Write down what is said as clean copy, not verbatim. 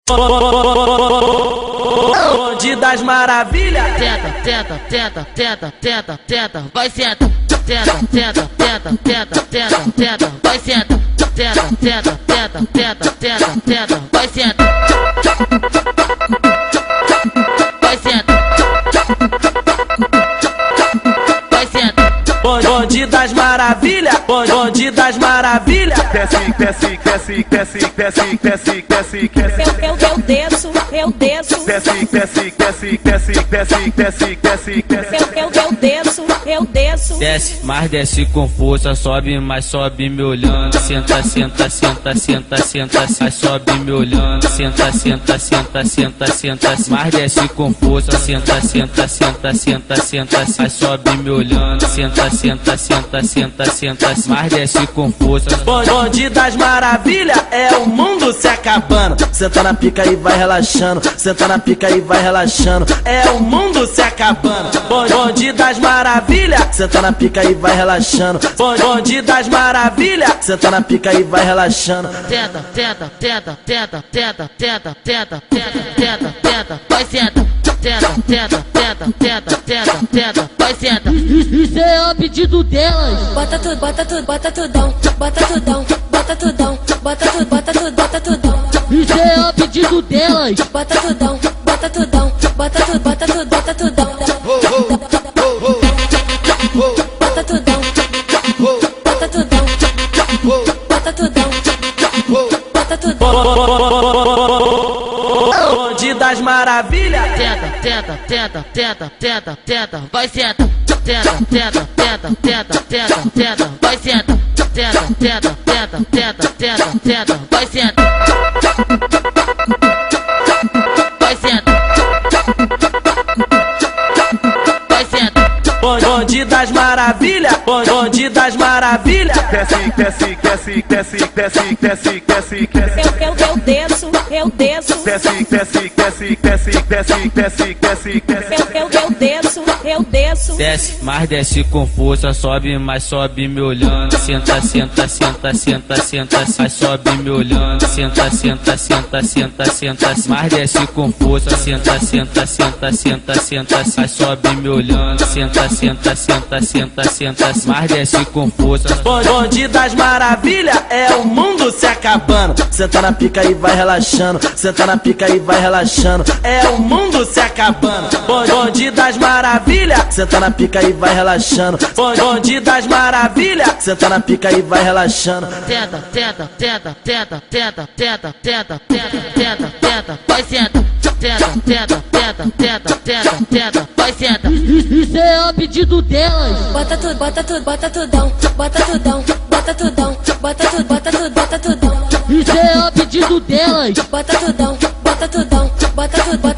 Bonde das maravilhas. Tenta, tenta, tenta, tenta, tenta, tenta, vai senta. Tenta, tenta, tenta, tenta, tenta, tenta, vai senta. Tenta, tenta, tenta, tenta, tenta, tenta, vai senta. Vai senta. Vai senta. Bonde das maravilhas. Bonde das maravilhas. Desce, desce, desce, desce, desce, desce, desce, desce. Eu desço, eu desço. Desce, desce, desce, desce, desce, desce, desce, desce. Eu desço, eu desço. Desce, mas desce com força, sobe, mas sobe me olhando. Senta, senta, senta, senta, senta, mas sobe me olhando. Senta, senta, senta, senta, senta, mas desce com força. Senta, senta, senta, senta, senta, mas sobe me olhando. Senta, senta, senta, senta, senta, mas desce com força. Bonde das maravilhas é o mundo se acabando. Senta na pica e vai relaxando. Senta na pica e vai relaxando. É o mundo se acabando. Bonde das maravilhas. Senta na pica e vai relaxando. Bonde das maravilhas. Senta na pica e vai relaxando. Tenta, tenta, tenta, tenta, tenta, tenta, tenta, tenta, tenta, tenta, vai senta. Tenta, tenta, tenta, tenta, tenta, tenta, vai senta. Isso é o pedido delas. Bota tudo, bota tudo, bota tudão, bota tudão, bota tudão, bota tudo, bota tudo, bota tudão. Isso é o pedido delas. Bota tudão, bota tudão, bota tudo, bota tudo, bota tudão. Bota tudão, bota tudão, bota tudão, bota tudão. Bonde das maravilhas. Tenta, tenta, tenta, tenta, tenta, tenta, vai senta. Tenta, tenta, tenta, tenta, tenta, tenta, vai senta. Tenta, tenta, tenta, tenta, tenta, tenta, vai senta. Vai senta. Vai senta. Bonde das maravilhas. Bonde das maravilhas. Desce, desce, desce, desce, desce, desce, desce, desce. Eu desço, eu desço. Desce, desce, desce, desce, desce, desce, desce, desce. Eu desço, eu desço. Desce, mas desce com força, sobe, mas sobe me olhando. Senta, senta, senta, senta, senta, mas sobe me olhando. Senta, senta, senta, senta, senta, mas desce com força. Senta, senta, senta, senta, senta, mas sobe me olhando. Senta, senta, senta, senta, senta, mas desce com força. Bonde das maravilhas é o mundo se acabando. Senta na pica e vai relaxando. Senta na pica e vai relaxando. É o mundo se acabando. Bonde das maravilhas. Senta na pica e vai relaxando. Bonde das maravilhas. Senta na pica e vai relaxando. Tenta, tenta, tenta, tenta, tenta, tenta, tenta, tenta, tenta, tenta, vai senta. Tenta, tenta, tenta, tenta, tenta, tenta, vai senta. Isso é o pedido delas. Bota tudo, bota tudo, bota tudão, bota tudão, bota tudão, bota tudo, bota tudo, bota tudão. Isso é o pedido delas. Bota tudão, bota tudão, bota tudo, bota